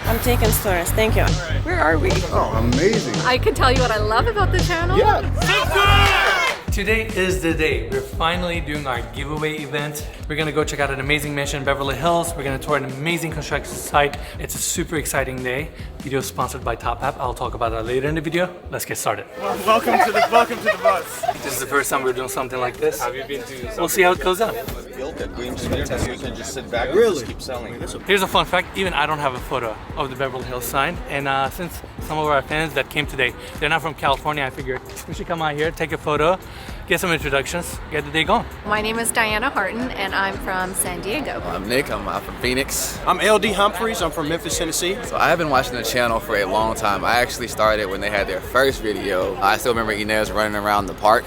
I'm taking stories, thank you. Where are we? Oh, amazing. I can tell you what I love about the channel. Today is the day. We're finally doing our giveaway event. We're gonna go check out an amazing mansion in Beverly Hills. We're gonna tour an amazing construction site. It's a super exciting day. Video is sponsored by TopHap. I'll talk about that later in the video. Let's get started. Welcome to the bus. This is the first time we're doing something like this. Have you been to? We'll see how it goes down. Built at Green Smith, and you can just sit back and Really? just keep selling. Here's a fun fact, even I don't have a photo of the Beverly Hills sign. And since some of our fans that came today, they're not from California, I figured we should come out here, take a photo, get some introductions, get the day going. My name is Diana Harton and I'm from San Diego. I'm Nick, I'm from Phoenix. I'm LD Humphreys. I'm from Memphis, Tennessee. So I have been watching the channel for a long time. I actually started when they had their first video. I still remember Inez running around the park.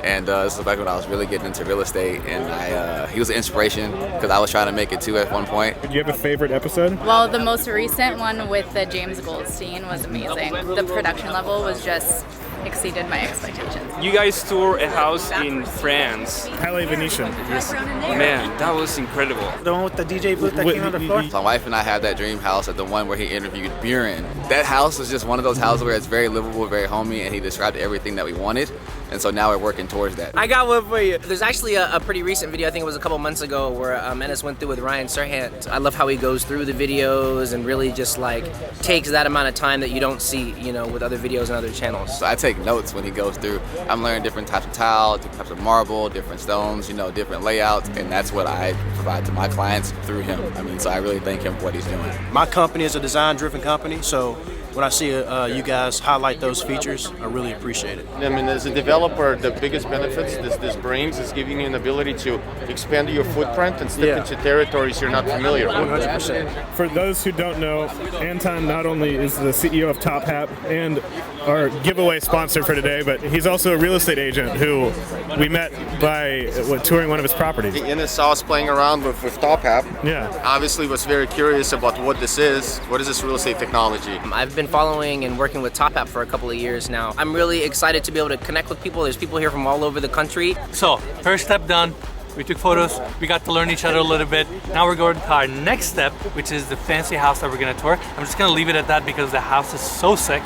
And this was back when I was really getting into real estate, and he was an inspiration because I was trying to make it too at one point. Do you have a favorite episode? Well, the most recent one with the James Goldstein was amazing. The production level was just exceeded my expectations. You guys tour a house in France. Palais Venetian. Man, that was incredible. The one with the DJ booth that came on the floor. My wife and I had that dream house at the one where he interviewed Buren. That house was just one of those houses where it's very livable, very homey, and he described everything that we wanted. And so now we're working towards that. I got one for you. There's actually a pretty recent video, I think it was a couple months ago, where Ennis went through with Ryan Serhant. I love how he goes through the videos and really just like takes that amount of time that you don't see, you know, with other videos and other channels. So I take notes when he goes through. I'm learning different types of tile, different types of marble, different stones, you know, different layouts, and that's what I provide to my clients through him. I mean, so I really thank him for what he's doing. My company is a design-driven company, so when I see you guys highlight those features, I really appreciate it. I mean, as a developer, the biggest benefits this brings is giving you an ability to expand your footprint and step into territories you're not familiar with. 100%. For those who don't know, Anton not only is the CEO of TopHap and our giveaway sponsor for today, but he's also a real estate agent who we met by touring one of his properties. Innes saw us playing around with TopHap. Yeah. Obviously was very curious about what this is. What is this real estate technology? I've been following and working with TopHap for a couple of years now. I'm really excited to be able to connect with people. There's people here from all over the country. So, first step done. We took photos, we got to learn each other a little bit. Now we're going to our next step, which is the fancy house that we're gonna tour. I'm just gonna leave it at that because the house is so sick.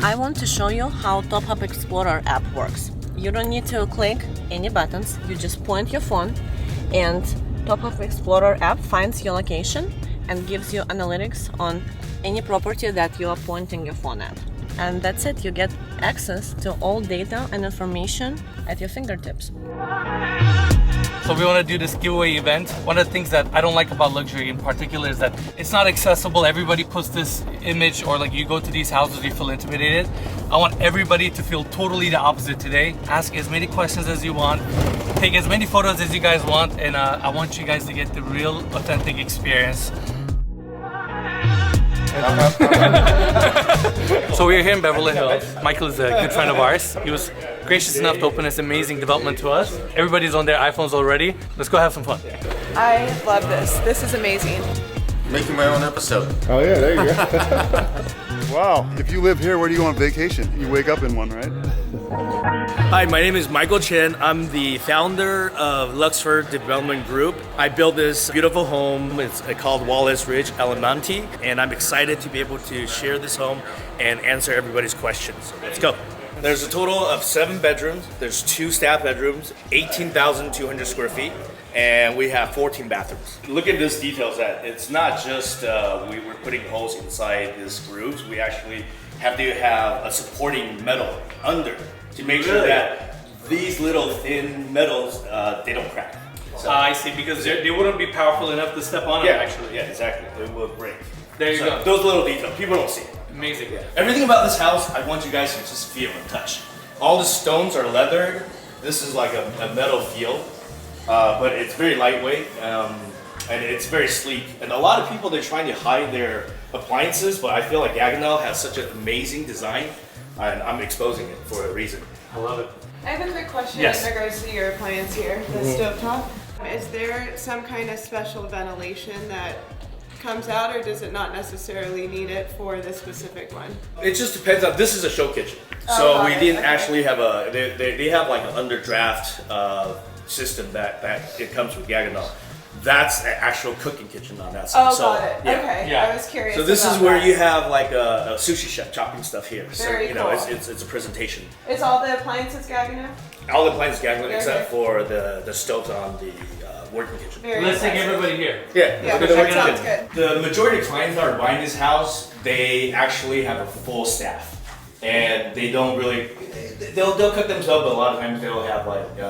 I want to show you how TopHap Explorer app works. You don't need to click any buttons, you just point your phone and TopHap Explorer app finds your location and gives you analytics on any property that you are pointing your phone at. And that's it, you get access to all data and information at your fingertips. So we want to do this giveaway event. One of the things that I don't like about luxury in particular is that it's not accessible. Everybody puts this image, or like you go to these houses, you feel intimidated. I want everybody to feel totally the opposite today. Ask as many questions as you want, take as many photos as you guys want, and I want you guys to get the real authentic experience. So we're here in Beverly Hills. Michael is a good friend of ours. He was gracious enough to open this amazing development to us. Everybody's on their iPhones already. Let's go have some fun. I love this. This is amazing. Making my own episode. Oh yeah, there you go. Wow, if you live here, where do you go on vacation? You wake up in one, right? Hi, my name is Michael Chen. I'm the founder of Luxford Development Group. I built this beautiful home. It's called Wallace Ridge Elemonte, and I'm excited to be able to share this home and answer everybody's questions. Let's go. There's a total of 7 bedrooms. There's 2 staff bedrooms, 18,200 square feet, and we have 14 bathrooms. Look at this details that it's not just we're putting holes inside these grooves. We actually have to have a supporting metal under to make sure that these little thin metals, they don't crack. So, I see, because they wouldn't be powerful enough to step on it, actually. Yeah, exactly. They will break. There you go. Those little details, people don't see. Amazing. Yeah. Everything about this house, I want you guys to just feel and touch. All the stones are leather. This is like a metal feel, but it's very lightweight, and it's very sleek. And a lot of people, they're trying to hide their appliances, but I feel like Gaggenau has such an amazing design, and I'm exposing it for a reason. I love it. I have a quick question Yes. in regards to your appliance here, the stovetop. Is there some kind of special ventilation that comes out, or does it not necessarily need it for this specific one? It just depends on, this is a show kitchen. So we didn't okay. actually have a, they have like an underdraft system that it comes with Gaggenau. That's an actual cooking kitchen on that side. Oh, got it. Okay, I was curious. So this is about where that. you have like a sushi chef chopping stuff here. Very So you know, cool. it's a presentation. Is all the appliances Gaggenau? All the appliances Gaggenau Okay. except for the stoves on the working kitchen. Very Let's take impressive. everybody here. Yeah, look at the working sounds kitchen. good. The majority of clients that are buying this house, they actually have a full staff, and they don't really. They'll cook themselves, but a lot of times they'll have like you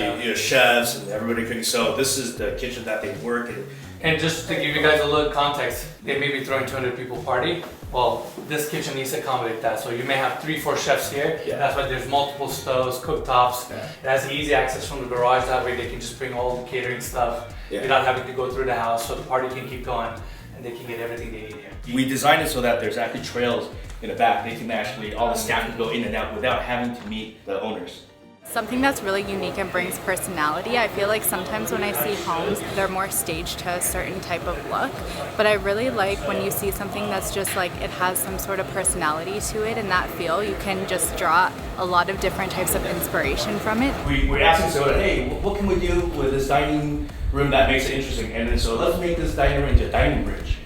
know, chefs and everybody cooking. So this is the kitchen that they work in. And just to give you guys a little context, they may be throwing 200 people party. Well, this kitchen needs to accommodate that. So you may have 3-4 chefs here. Yeah. That's why there's multiple stoves, cooktops. Yeah. It has easy access from the garage. That way they can just bring all the catering stuff Yeah. without having to go through the house. So the party can keep going and they can get everything they need here. We designed it so that there's actually trails in the back. They can actually, all the staff can go in and out without having to meet the owners. Something that's really unique and brings personality. I feel like sometimes when I see homes, they're more staged to a certain type of look, but I really like when you see something that's just like it has some sort of personality to it and that feel. You can just draw a lot of different types of inspiration from it. We're asking Soda, hey, what can we do with this dining room that makes it interesting? And then so let's make this dining room into a dining bridge.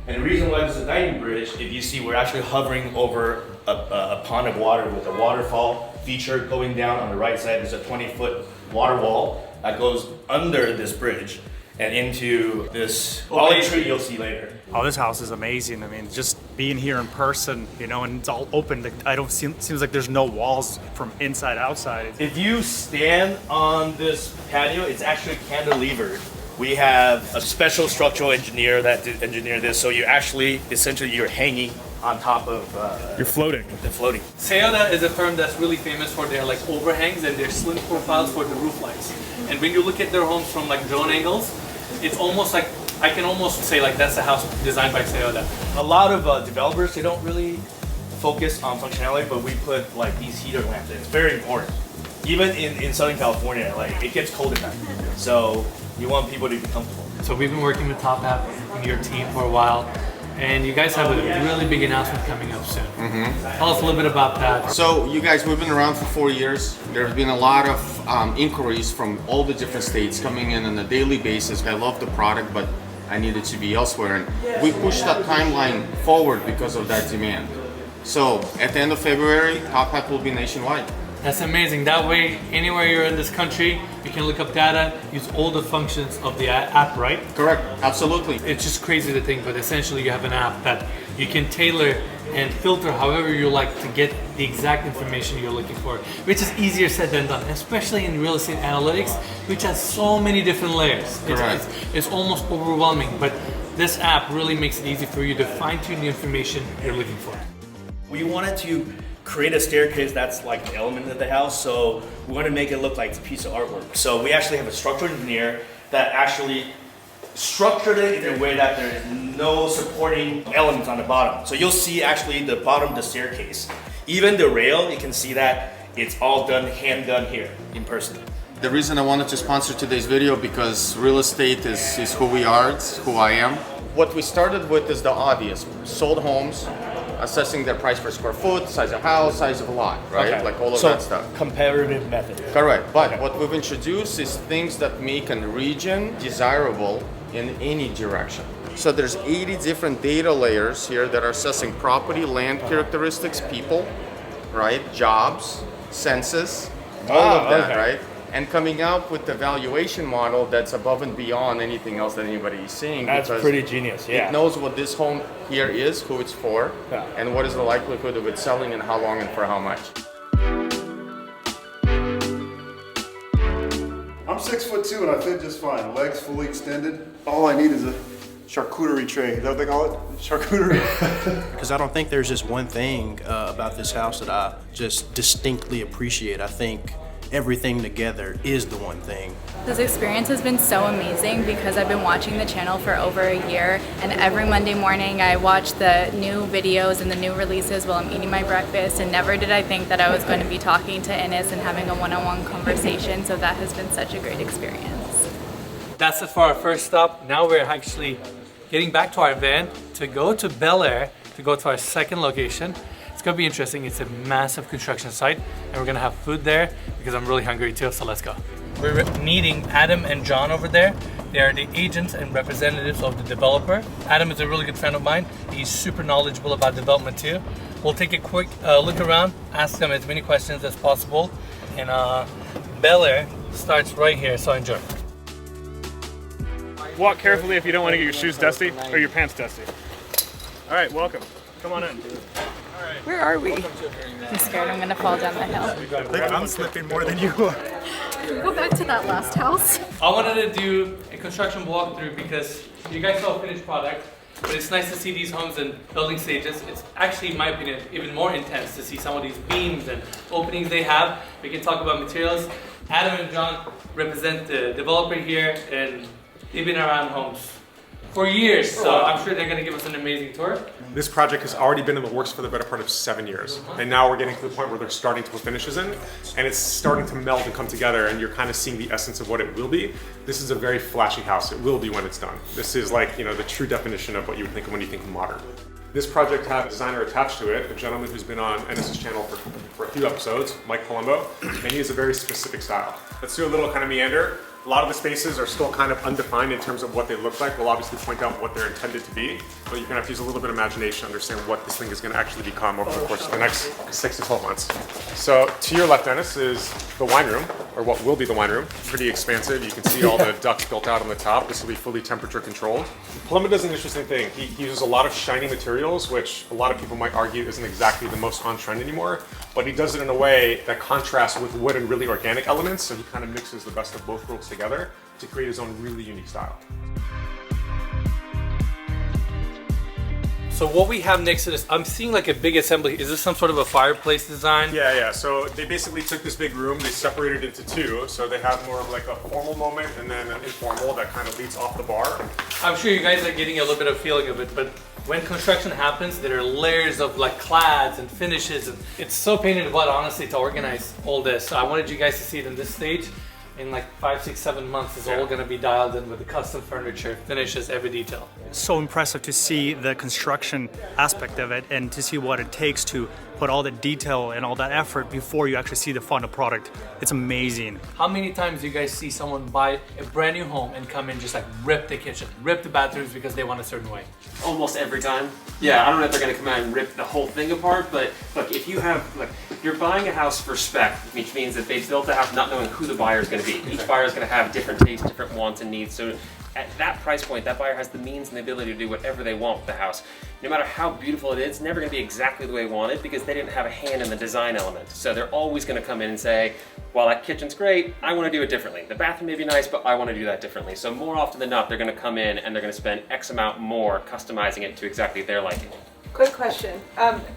And the reason why this is a dining bridge, if you see, we're actually hovering over a pond of water with a waterfall feature going down on the right side. There's a 20-foot water wall that goes under this bridge and into this olive tree you'll see later. Oh, this house is amazing. I mean, just being here in person, you know, and it's all open. Seems like there's no walls from inside outside. If you stand on this patio, it's actually cantilevered. We have a special structural engineer that did engineer this, so you actually, essentially, you're hanging on top of. You're floating. They're floating. Toyota is a firm that's really famous for their like overhangs and their slim profiles for the roof lights. And when you look at their homes from like drone angles, it's almost like I can almost say like that's a house designed by Toyota. A lot of developers, they don't really focus on functionality, but we put like these heater lamps in. It's very important. Even in Southern California, like it gets cold at night, so you want people to be comfortable. So we've been working with TopHap and your team for a while, and you guys have a really big announcement coming up soon. Tell us a little bit about that. So you guys, we've been around for 4 years. There's been a lot of inquiries from all the different states coming in on a daily basis. I love the product, but I needed to be elsewhere. And we pushed that timeline forward because of that demand. So at the end of February, TopHap will be nationwide. That's amazing. That way, anywhere you're in this country, you can look up data, use all the functions of the app, right? Correct, absolutely. It's just crazy to think, but essentially you have an app that you can tailor and filter however you like to get the exact information you're looking for, which is easier said than done, especially in real estate analytics, which has so many different layers. It's almost overwhelming, but this app really makes it easy for you to fine-tune the information you're looking for. We wanted to create a staircase that's like an element of the house, so we want to make it look like it's a piece of artwork. So we actually have a structural engineer that actually structured it in a way that there is no supporting elements on the bottom. So you'll see actually the bottom of the staircase. Even the rail, you can see that it's all done, hand done here in person. The reason I wanted to sponsor today's video because real estate is who we are, it's who I am. What we started with is the obvious, sold homes, assessing their price per square foot, size of house, size of lot, right? Okay. Like all of So, that stuff. comparative method. Correct, but what we've introduced is things that make a region desirable in any direction. So there's 80 different data layers here that are assessing property, land characteristics, people, right? Jobs, census, all of that, right? And coming up with the valuation model that's above and beyond anything else that anybody is seeing. That's because pretty genius, yeah. It knows what this home here is, who it's for, and what is the likelihood of it selling and how long and for how much. I'm 6'2" and I fit just fine. Legs fully extended. All I need is a charcuterie tray. Is that what they call it? Charcuterie? Because I don't think there's just one thing about this house that I just distinctly appreciate. I think everything together is the one thing. This experience has been so amazing because I've been watching the channel for over a year, and every Monday morning I watch the new videos and the new releases while I'm eating my breakfast, and never did I think that I was going to be talking to Ines and having a one-on-one conversation, so that has been such a great experience. That's it for our first stop. Now we're actually getting back to our van to go to Bel Air, to go to our second location. It's gonna be interesting. It's a massive construction site, and we're gonna have food there because I'm really hungry too, so let's go. we're meeting Adam and John over there. They are the agents and representatives of the developer. Adam is a really good friend of mine. He's super knowledgeable about development too. We'll take a quick look around, ask them as many questions as possible. And Bel Air starts right here, so enjoy. Walk carefully if you don't want to get your shoes dusty or your pants dusty. All right, welcome. Come on in. Where are we? I'm scared I'm gonna fall down the hill. I think I'm slipping more than you are. Can we go back to that last house? I wanted to do a construction walkthrough because you guys saw a finished product, but it's nice to see these homes in building stages. It's actually, in my opinion, even more intense to see some of these beams and openings they have. We can talk about materials. Adam and John represent the developer here, and they've been around homes for years, so I'm sure they're going to give us an amazing tour. This project has already been in the works for the better part of 7 years. And now we're getting to the point where they're starting to put finishes in, and it's starting to meld and come together, and you're kind of seeing the essence of what it will be. This is a very flashy house. It will be when it's done. This is like, you know, the true definition of what you would think of when you think of modern. This project had a designer attached to it, a gentleman who's been on NS's channel for a few episodes, Mike Palumbo, and he has a very specific style. Let's do a little kind of meander. A lot of the spaces are still kind of undefined in terms of what they look like. We'll obviously point out what they're intended to be, but you're gonna have to use a little bit of imagination to understand what this thing is gonna actually become over the course of the next 6 to 12 months. So to your left, Dennis, is the wine room, or what will be the wine room. Pretty expansive. You can see all the ducts built out on the top. This will be fully temperature controlled. Palumbo does an interesting thing. He uses a lot of shiny materials, which a lot of people might argue isn't exactly the most on trend anymore, but he does it in a way that contrasts with wood and really organic elements, so he kind of mixes the best of both worlds together to create his own really unique style. So what we have next to this, I'm seeing like a big assembly. Is this some sort of a fireplace design? Yeah. So they basically took this big room, they separated it into two, so they have more of like a formal moment and then an informal that kind of leads off the bar. I'm sure you guys are getting a little bit of feeling of it, but when construction happens, there are layers of like clads and finishes, and it's so pain in the butt, honestly, to organize all this. So I wanted you guys to see it in this stage. In like 5, 6, 7 months, it's all going to be dialed in with the custom furniture, finishes, every detail. So impressive to see the construction aspect of it and to see what it takes to put all the detail and all that effort before you actually see the final product. It's amazing. How many times do you guys see someone buy a brand new home and come in just like rip the kitchen, rip the bathrooms because they want a certain way? Almost every time. Yeah, I don't know if they're gonna come out and rip the whole thing apart, but look, if you have, like, you're buying a house for spec, which means that they built the house not knowing who the buyer is gonna be. Each buyer is gonna have different tastes, different wants and needs, so at that price point, that buyer has the means and the ability to do whatever they want with the house. No matter how beautiful it is, it's never gonna be exactly the way they want it because they didn't have a hand in the design element. So they're always gonna come in and say, well, that kitchen's great, I wanna do it differently. The bathroom may be nice, but I wanna do that differently. So more often than not, they're gonna come in and they're gonna spend X amount more customizing it to exactly their liking. Quick question.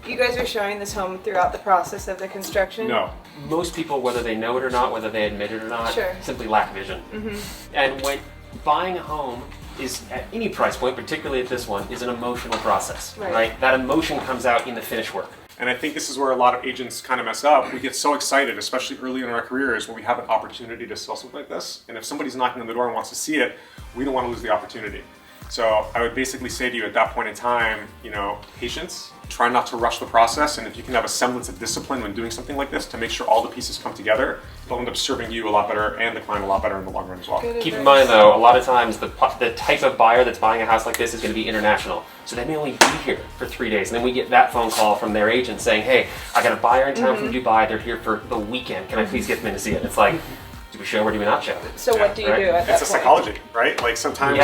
You guys are showing this home throughout the process of the construction? No. Most people, whether they know it or not, whether they admit it or not, Sure. simply lack vision. And when buying a home is, at any price point, particularly at this one, is an emotional process, right? That emotion comes out in the finished work. And I think this is where a lot of agents kind of mess up. We get so excited, especially early in our careers, when we have an opportunity to sell something like this. And if somebody's knocking on the door and wants to see it, we don't want to lose the opportunity. So I would basically say to you at that point in time, you know, patience, try not to rush the process, and if you can have a semblance of discipline when doing something like this to make sure all the pieces come together, it'll end up serving you a lot better and the client a lot better in the long run as well. Keep in mind though, a lot of times the type of buyer that's buying a house like this is going to be international. So they may only be here for 3 days, and then we get that phone call from their agent saying, hey, I got a buyer in town from Dubai, they're here for the weekend, can I please get them in to see it? It's like, do we show or do we not show? So what do you do at that point? It's a psychology, right? Like sometimes you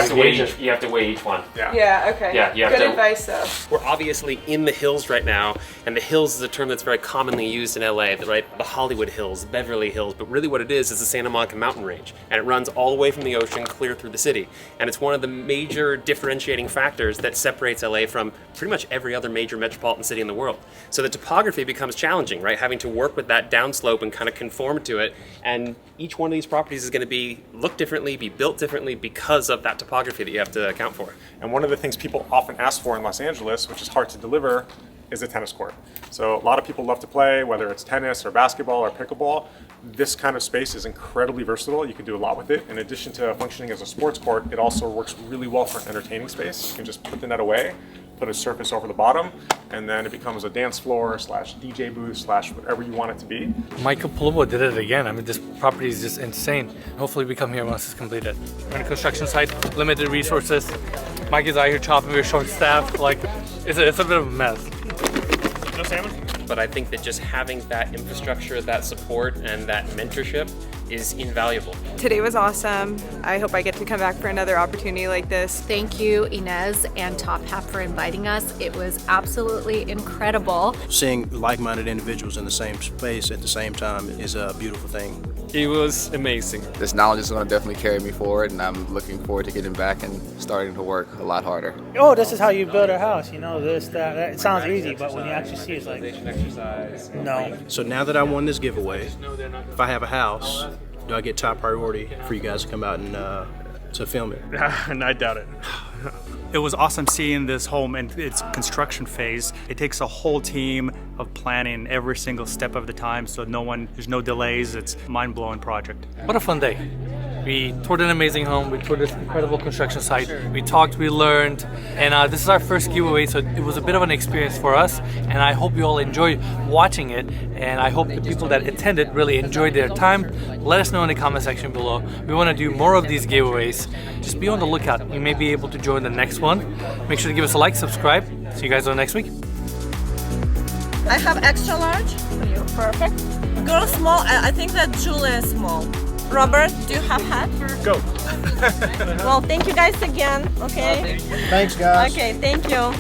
have to weigh each one. Yeah, okay. Yeah, you have Good to, advice though. We're obviously in the hills right now, and the hills is a term that's very commonly used in LA, right? The Hollywood Hills, Beverly Hills, but really what it is the Santa Monica mountain range, and it runs all the way from the ocean clear through the city. And it's one of the major differentiating factors that separates LA from pretty much every other major metropolitan city in the world. So the topography becomes challenging, right? Having to work with that downslope and kind of conform to it, and each one of these properties is going to look differently, be built differently because of that topography that you have to account for. And one of the things people often ask for in Los Angeles, which is hard to deliver, is a tennis court. So a lot of people love to play, whether it's tennis or basketball or pickleball. This kind of space is incredibly versatile. You can do a lot with it. In addition to functioning as a sports court, it also works really well for an entertaining space. You can just put the net away, put a surface over the bottom, and then it becomes a dance floor slash DJ booth slash whatever you want it to be. Michael Palomo did it again. I mean, this property is just insane. Hopefully we come here once it's completed. We're in a construction site, limited resources. Mike is out here chopping, we're short staffed. Like, it's a bit of a mess. No salmon? But I think that just having that infrastructure, that support, and that mentorship is invaluable. Today was awesome. I hope I get to come back for another opportunity like this. Thank you, Inez and TopHap, for inviting us. It was absolutely incredible. Seeing like-minded individuals in the same space at the same time is a beautiful thing. It was amazing. This knowledge is going to definitely carry me forward, and I'm looking forward to getting back and starting to work a lot harder. Oh, this is how you build a house, you know, this, that. It sounds easy, but when you actually see it, it's like, no. So now that I won this giveaway, if I have a house, do I get top priority for you guys to come out and to film it? And I doubt it. It was awesome seeing this home in its construction phase. It takes a whole team of planning every single step of the time, so there's no delays. It's a mind-blowing project. What a fun day. We toured an amazing home, we toured this incredible construction site, we talked, we learned, and this is our first giveaway, so it was a bit of an experience for us, and I hope you all enjoyed watching it, and I hope the people that attended really enjoyed their time. Let us know in the comment section below. We want to do more of these giveaways. Just be on the lookout. You may be able to join the next one. Make sure to give us a like, subscribe. See you guys on next week. I have extra large for you. Perfect. Girl small. I think that Julia is small. Robert, do you have hat? Go. Well, thank you guys again. Okay. Thanks, guys. Okay, thank you.